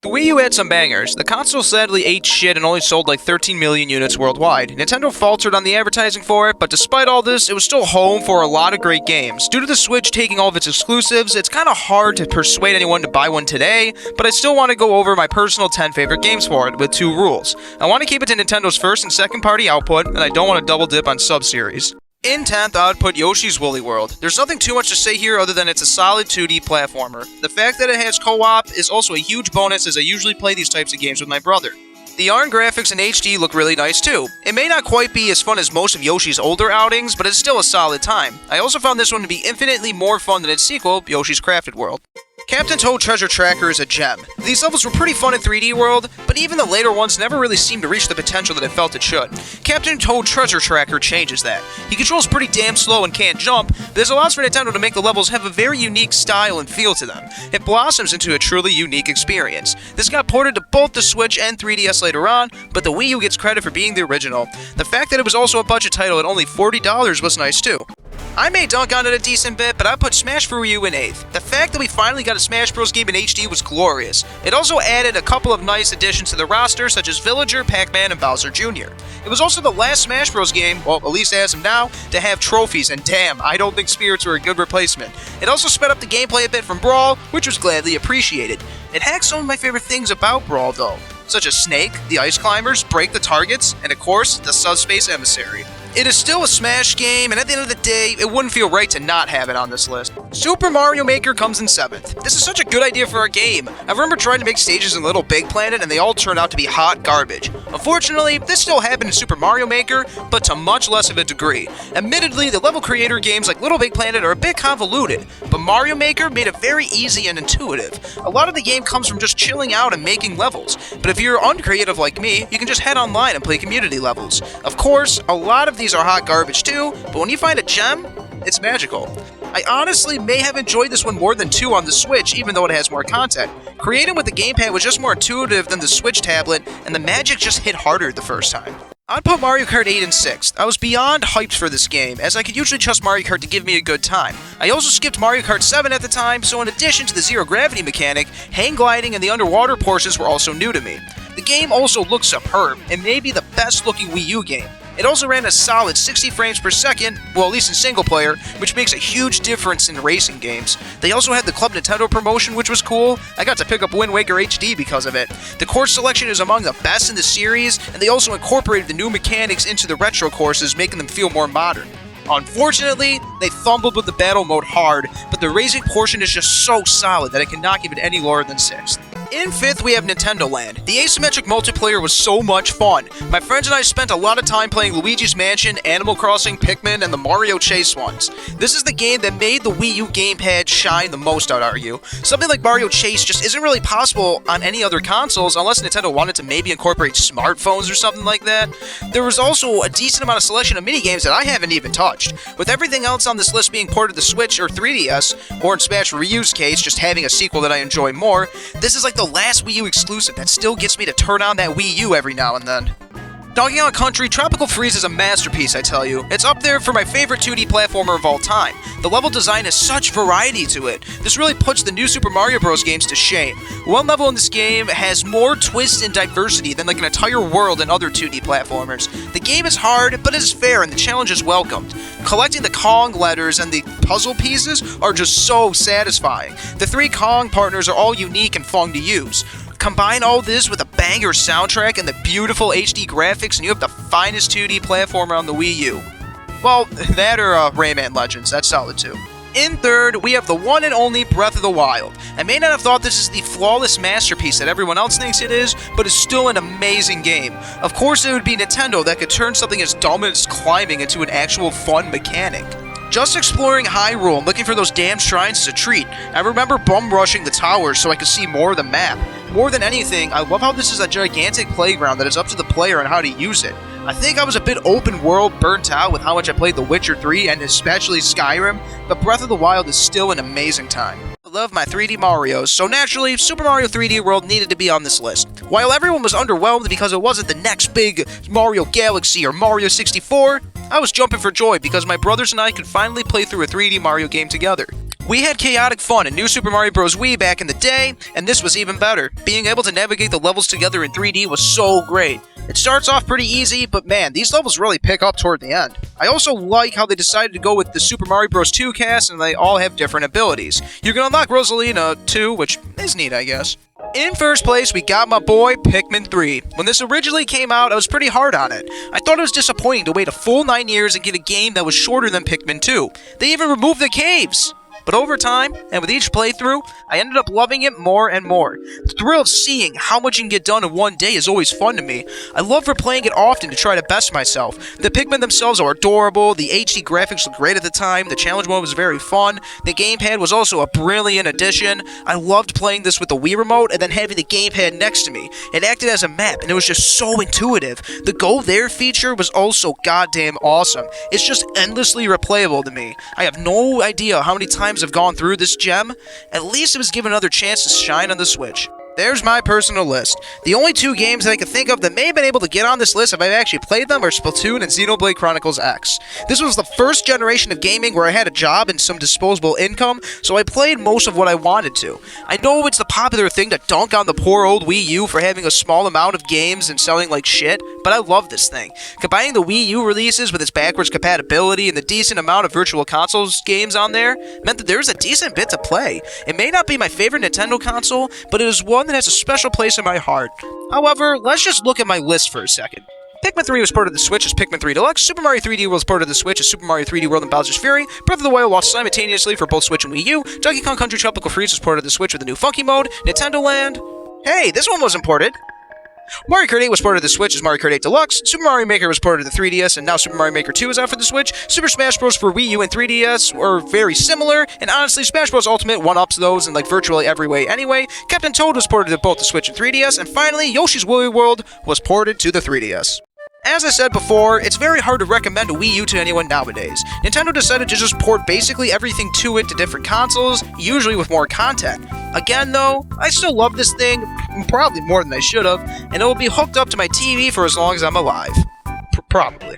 The Wii U had some bangers. The console sadly ate shit and only sold like 13 million units worldwide. Nintendo faltered on the advertising for it, but despite all this, it was still home for a lot of great games. Due to the Switch taking all of its exclusives, it's kinda hard to persuade anyone to buy one today, but I still want to go over my personal 10 favorite games for it, with 2 rules. I want to keep it to Nintendo's first and second party output, and I don't want to double dip on sub-series. In 10th, I would put Yoshi's Woolly World. There's nothing too much to say here other than it's a solid 2D platformer. The fact that it has co-op is also a huge bonus as I usually play these types of games with my brother. The yarn graphics in HD look really nice too. It may not quite be as fun as most of Yoshi's older outings, but it's still a solid time. I also found this one to be infinitely more fun than its sequel, Yoshi's Crafted World. Captain Toad Treasure Tracker is a gem. These levels were pretty fun in 3D World, but even the later ones never really seemed to reach the potential that it felt it should. Captain Toad Treasure Tracker changes that. He controls pretty damn slow and can't jump, but this allows for Nintendo to make the levels have a very unique style and feel to them. It blossoms into a truly unique experience. This got ported to both the Switch and 3DS later on, but the Wii U gets credit for being the original. The fact that it was also a budget title at only $40 was nice too. I may dunk on it a decent bit, but I put Smash for Wii U in 8th. The fact that we finally got a Smash Bros. Game in HD was glorious. It also added a couple of nice additions to the roster, such as Villager, Pac-Man, and Bowser Jr. It was also the last Smash Bros. Game, well, at least as of now, to have trophies, and damn, I don't think Spirits were a good replacement. It also sped up the gameplay a bit from Brawl, which was gladly appreciated. It had some of my favorite things about Brawl, though, such as Snake, the Ice Climbers, Break the Targets, and of course, the Subspace Emissary. It is still a Smash game, and at the end of the day, it wouldn't feel right to not have it on this list. Super Mario Maker comes in 7th. This is such a good idea for a game. I remember trying to make stages in Little Big Planet, and they all turned out to be hot garbage. Unfortunately, this still happened in Super Mario Maker, but to much less of a degree. Admittedly, the level creator games like Little Big Planet are a bit convoluted, but Mario Maker made it very easy and intuitive. A lot of the game comes from just chilling out and making levels, but if you're uncreative like me, you can just head online and play community levels. Of course, a lot of these are hot garbage too, but when you find a gem, it's magical. I honestly may have enjoyed this one more than 2 on the Switch, even though it has more content. Creating with the gamepad was just more intuitive than the Switch tablet, and the magic just hit harder the first time. I'd put Mario Kart 8 in 6th. I was beyond hyped for this game, as I could usually trust Mario Kart to give me a good time. I also skipped Mario Kart 7 at the time, so in addition to the zero gravity mechanic, hang gliding and the underwater portions were also new to me. The game also looks superb, and may be the best looking Wii U game. It also ran a solid 60 frames per second, well at least in single player, which makes a huge difference in racing games. They also had the Club Nintendo promotion, which was cool. I got to pick up Wind Waker HD because of it. The course selection is among the best in the series, and they also incorporated the new mechanics into the retro courses, making them feel more modern. Unfortunately, they fumbled with the battle mode hard, but the racing portion is just so solid that I cannot give it any lower than 6th. In 5th, we have Nintendo Land. The asymmetric multiplayer was so much fun. My friends and I spent a lot of time playing Luigi's Mansion, Animal Crossing, Pikmin, and the Mario Chase ones. This is the game that made the Wii U gamepad shine the most, I'd argue. Something like Mario Chase just isn't really possible on any other consoles unless Nintendo wanted to maybe incorporate smartphones or something like that. There was also a decent amount of selection of minigames that I haven't even touched. With everything else on this list being ported to Switch or 3DS, or in Smash for Wii U's case, just having a sequel that I enjoy more, this is like the last Wii U exclusive that still gets me to turn on that Wii U every now and then. Donkey Kong Country Tropical Freeze is a masterpiece, I tell you. It's up there for my favorite 2D platformer of all time. The level design has such variety to it. This really puts the new Super Mario Bros. Games to shame. One level in this game has more twists and diversity than like an entire world in other 2D platformers. The game is hard, but it is fair and the challenge is welcomed. Collecting the Kong letters and the puzzle pieces are just so satisfying. The 3 Kong partners are all unique and fun to use. Combine all this with a banger soundtrack and the beautiful HD graphics and you have the finest 2D platformer on the Wii U. Well, that or Rayman Legends, that's solid too. In 3rd, we have the one and only Breath of the Wild. I may not have thought this is the flawless masterpiece that everyone else thinks it is, but it's still an amazing game. Of course, it would be Nintendo that could turn something as dumb as climbing into an actual fun mechanic. Just exploring Hyrule and looking for those damn shrines is a treat. I remember bum rushing the towers so I could see more of the map. More than anything, I love how this is a gigantic playground that is up to the player on how to use it. I think I was a bit open world burnt out with how much I played The Witcher 3 and especially Skyrim, but Breath of the Wild is still an amazing time. I love my 3D Marios, so naturally, Super Mario 3D World needed to be on this list. While everyone was underwhelmed because it wasn't the next big Mario Galaxy or Mario 64, I was jumping for joy because my brothers and I could finally play through a 3D Mario game together. We had chaotic fun in New Super Mario Bros. Wii back in the day, and this was even better. Being able to navigate the levels together in 3D was so great. It starts off pretty easy, but man, these levels really pick up toward the end. I also like how they decided to go with the Super Mario Bros. 2 cast, and they all have different abilities. You can unlock Rosalina too, which is neat, I guess. In first place, we got my boy, Pikmin 3. When this originally came out, I was pretty hard on it. I thought it was disappointing to wait a full 9 years and get a game that was shorter than Pikmin 2. They even removed the caves! But over time, and with each playthrough, I ended up loving it more and more. The thrill of seeing how much you can get done in one day is always fun to me. I love replaying it often to try to best myself. The Pikmin themselves are adorable, the HD graphics looked great at the time, the challenge mode was very fun, the gamepad was also a brilliant addition. I loved playing this with the Wii remote and then having the gamepad next to me. It acted as a map and it was just so intuitive. The Go There feature was also goddamn awesome. It's just endlessly replayable to me. I have no idea how many times I've gone through this gem. At least it was given another chance to shine on the Switch. There's my personal list. The only 2 games that I can think of that may have been able to get on this list if I've actually played them are Splatoon and Xenoblade Chronicles X. This was the first generation of gaming where I had a job and some disposable income, so I played most of what I wanted to. I know it's the popular thing to dunk on the poor old Wii U for having a small amount of games and selling like shit, but I love this thing. Combining the Wii U releases with its backwards compatibility and the decent amount of Virtual Consoles games on there meant that there was a decent bit to play. It may not be my favorite Nintendo console, but it is one that has a special place in my heart. However, let's just look at my list for a second. Pikmin 3 was ported to the Switch as Pikmin 3 Deluxe, Super Mario 3D World was ported to the Switch as Super Mario 3D World and Bowser's Fury, Breath of the Wild launched simultaneously for both Switch and Wii U, Donkey Kong Country Tropical Freeze was ported to the Switch with a new funky mode, Nintendo Land... Hey, this one wasn't ported! Mario Kart 8 was ported to the Switch as Mario Kart 8 Deluxe, Super Mario Maker was ported to the 3DS, and now Super Mario Maker 2 is out for the Switch. Super Smash Bros. For Wii U and 3DS were very similar, and honestly, Smash Bros. Ultimate one-ups those in like virtually every way anyway. Captain Toad was ported to both the Switch and 3DS, and finally, Yoshi's Woolly World was ported to the 3DS. As I said before, it's very hard to recommend a Wii U to anyone nowadays. Nintendo decided to just port basically everything to it to different consoles, usually with more content. Again though, I still love this thing, probably more than I should have, and it will be hooked up to my TV for as long as I'm alive. Probably.